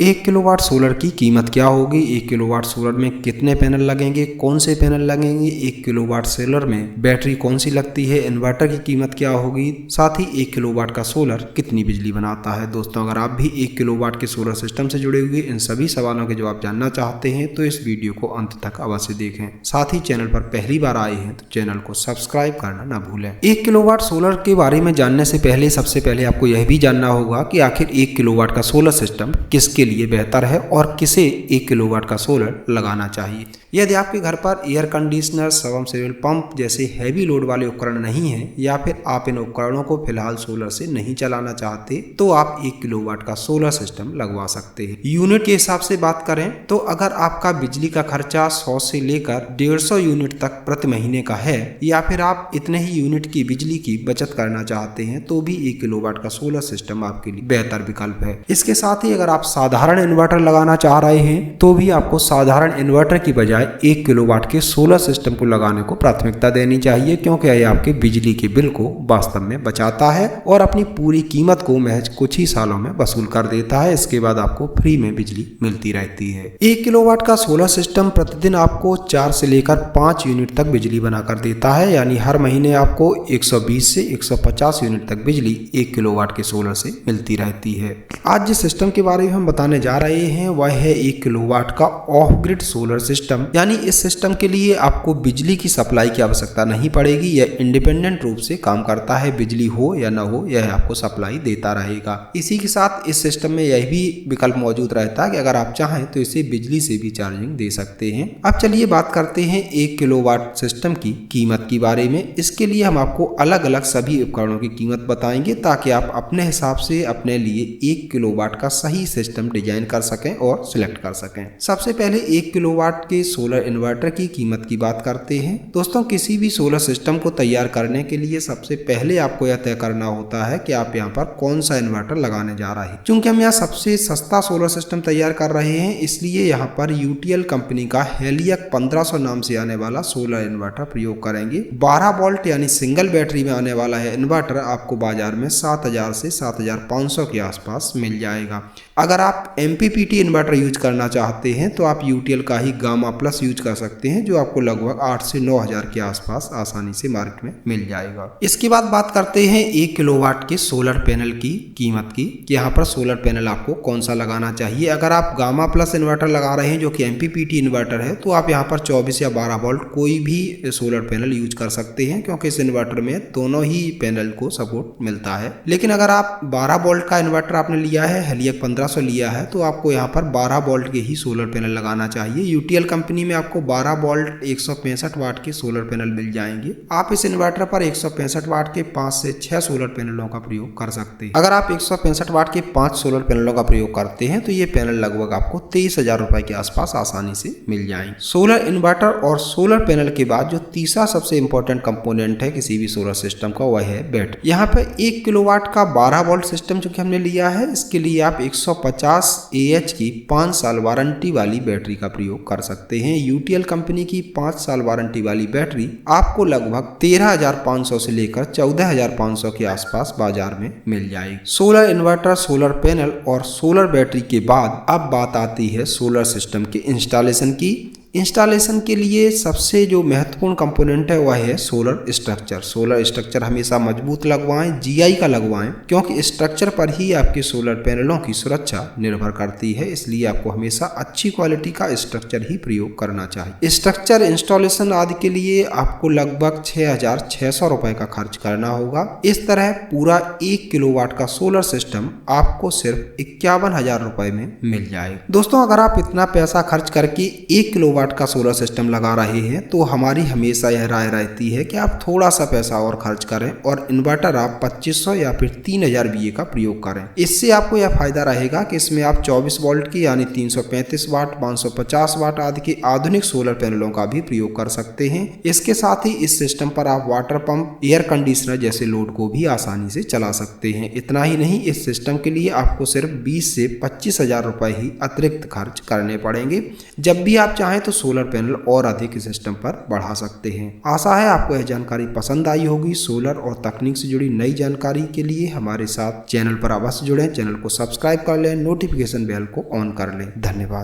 1 kilowatt solar की कीमत क्या होगी, 1 किलोवाट सोलर में कितने पैनल लगेंगे, कौन से पैनल लगेंगे, 1 किलोवाट सोलर में बैटरी कौन सी लगती है, इन्वर्टर की कीमत क्या होगी, साथ ही 1 किलोवाट का सोलर कितनी बिजली बनाता है। दोस्तों, अगर आप भी 1 किलोवाट के सोलर सिस्टम से जुड़े हुए इन सभी सवालों के जवाब जानना चाहते हैं तो इस वीडियो को अंत तक अवश्य देखें। साथ ही चैनल पर पहली बार आए हैं तो चैनल को सब्सक्राइब करना ना भूलें। 1 किलोवाट सोलर के बारे में जानने से पहले सबसे पहले आपको यह भी जानना होगा कि आखिर 1 किलोवाट का सोलर सिस्टम किसके लिए बेहतर है और किसे 1 किलोवाट का सोलर लगाना चाहिए। यदि आपके घर पर एयर कंडीशनर, सबमर्सिबल पंप जैसे हैवी लोड वाले उपकरण नहीं हैं या फिर आप इन उपकरणों को फिलहाल सोलर से नहीं चलाना चाहते तो आप 1 किलोवाट का सोलर सिस्टम लगवा सकते हैं। यूनिट के हिसाब से बात करें तो अगर आपका बिजली का खर्चा 100 से लेकर 150 यूनिट तक प्रति महीने का है या फिर आप इतने ही यूनिट की बिजली की बचत करना चाहते हैं तो भी 1 किलोवाट का सोलर सिस्टम आपके लिए बेहतर विकल्प है। इसके साथ ही अगर आप साधारण इन्वर्टर लगाना चाह रहे हैं तो भी आपको साधारण इन्वर्टर की बजाय 1 किलोवाट के सोलर सिस्टम को लगाने को प्राथमिकता देनी चाहिए, क्योंकि यह आपके बिजली के बिल को वास्तव में बचाता है और अपनी पूरी कीमत को महज कुछ ही सालों में वसूल कर देता है। इसके बाद आपको फ्री में बिजली मिलती रहती है। 1 किलोवाट का सोलर सिस्टम प्रतिदिन आपको 4 से लेकर 5 यूनिट तक बिजली बनाकर देता है, यानी हर महीने आपको 120 से 150 यूनिट तक बिजली 1 किलोवाट के सोलर से मिलती रहती है। आज जिस सिस्टम के बारे में हम बताने जा रहे हैं वह है 1 किलोवाट का ऑफ ग्रिड सोलर सिस्टम, यानी इस सिस्टम के लिए आपको बिजली की सप्लाई की आवश्यकता नहीं पड़ेगी। यह इंडिपेंडेंट रूप से काम करता है, बिजली हो या न हो यह आपको सप्लाई देता रहेगा। इसी के साथ इस सिस्टम में यह भी विकल्प मौजूद रहता है कि अगर आप चाहें तो इसे बिजली से भी चार्जिंग दे सकते हैं। अब चलिए बात करते हैं 1 किलोवाट सिस्टम की कीमत के बारे में। इसके लिए हम आपको अलग अलग सभी उपकरणों की कीमत बताएंगे ताकि आप अपने हिसाब से अपने लिए 1 किलोवाट का सही सिस्टम डिजाइन कर सकें और सिलेक्ट कर सकें। सबसे पहले 1 किलोवाट के सोलर इन्वर्टर की कीमत की बात करते हैं। दोस्तों, किसी भी सोलर सिस्टम को तैयार करने के लिए सबसे पहले आपको यह तय करना होता है कि आप यहाँ पर कौन सा इन्वर्टर लगाने जा रहे हैं। क्योंकि हम यहाँ सबसे सस्ता सोलर सिस्टम तैयार कर रहे हैं, इसलिए यहाँ पर यूटीएल कंपनी का हेलियक 1500 नाम से आने वाला सोलर इन्वर्टर प्रयोग करेंगे। 12 वोल्ट यानी सिंगल बैटरी में आने वाला है इन्वर्टर आपको बाजार में 7000 से 7500 के आसपास मिल जाएगा। अगर आप MPPT इन्वर्टर यूज करना चाहते हैं तो आप यूटीएल का ही गामा प्लस यूज कर सकते हैं, जो आपको लगभग 8 से 9000 के आसपास आसानी से मार्केट में मिल जाएगा। इसके बाद बात करते हैं 1 किलोवाट के सोलर पैनल की कीमत की, कि यहाँ पर सोलर पैनल आपको कौन सा लगाना चाहिए। अगर आप गामा प्लस इन्वर्टर लगा रहे हैं जो कि MPPT इन्वर्टर है तो आप यहाँ पर 24 या 12 वोल्ट कोई भी सोलर पैनल यूज कर सकते हैं, क्योंकि इस इन्वर्टर में दोनों ही पैनल को सपोर्ट मिलता है। लेकिन अगर आप 12 वोल्ट का इन्वर्टर आपने लिया है, हेलियक 1500 लिया है, तो आपको यहाँ पर 12 वोल्ट के ही सोलर पैनल लगाना चाहिए। यूटीएल कंपनी में आपको 12 वोल्ट 165 वाट के सोलर पैनल मिल जाएंगे। आप इस इन्वर्टर पर 165 वाट के 5 से 6 सोलर पैनलों का प्रयोग कर सकते हैं। अगर आप 165 वाट के 5 सोलर पैनलों का प्रयोग करते हैं तो ये पैनल लगभग आपको 23,000 रुपए के आसपास आसानी से मिल जाएंगे। सोलर इन्वर्टर और सोलर पैनल के बाद जो तीसरा सबसे इंपॉर्टेंट कंपोनेंट है किसी भी सोलर सिस्टम का वह है बैटरी। यहाँ पे 1 किलोवाट का 12 वोल्ट सिस्टम जो कि हमने लिया है, इसके लिए आप 150 AH की 5 साल वारंटी वाली बैटरी का प्रयोग कर सकते हैं। यूटीएल कंपनी की 5 साल वारंटी वाली बैटरी आपको लगभग 13,500 से लेकर 14,500 के आसपास बाजार में मिल जाएगी। सोलर इन्वर्टर, सोलर पैनल और सोलर बैटरी के बाद अब बात आती है सोलर सिस्टम के इंस्टॉलेशन की। इंस्टॉलेशन के लिए सबसे जो महत्वपूर्ण कंपोनेंट है वह है सोलर स्ट्रक्चर। सोलर स्ट्रक्चर हमेशा मजबूत लगवाएं, GI का लगवाएं, क्योंकि स्ट्रक्चर पर ही आपके सोलर पैनलों की सुरक्षा निर्भर करती है। इसलिए आपको हमेशा अच्छी क्वालिटी का स्ट्रक्चर ही प्रयोग करना चाहिए। स्ट्रक्चर इंस्टॉलेशन आदि के लिए आपको लगभग 6,600 रुपए का खर्च करना होगा। इस तरह पूरा 1 किलोवाट का सोलर सिस्टम आपको सिर्फ 51,000 रुपए में मिल जाएगा। दोस्तों, अगर आप इतना पैसा खर्च करके 1 किलोवाट का सोलर सिस्टम लगा रहे हैं तो हमारी हमेशा यह राय रहती है कि आप थोड़ा सा पैसा और खर्च करें और इन्वर्टर आप 2500 या फिर 3000 VA का प्रयोग करें। इससे आपको यह फायदा रहेगा कि इसमें आप 24 वोल्ट की यानी 335 वाट, 550 वाट आदि के आधुनिक सोलर पैनलों का भी प्रयोग कर सकते हैं। इसके साथ ही इस सिस्टम पर आप वाटर पंप, एयर कंडीशनर जैसे लोड को भी आसानी से चला सकते हैं। इतना ही नहीं, इस सिस्टम के लिए आपको सिर्फ 20 से 25,000 रुपए ही अतिरिक्त खर्च करने पड़ेंगे। जब भी आप चाहें तो तो सोलर पैनल और अधिक सिस्टम पर बढ़ा सकते हैं। आशा है आपको यह जानकारी पसंद आई होगी। सोलर और तकनीक से जुड़ी नई जानकारी के लिए हमारे साथ चैनल पर अवश्य जुड़ें, चैनल को सब्सक्राइब कर लें, नोटिफिकेशन बेल को ऑन कर लें। धन्यवाद।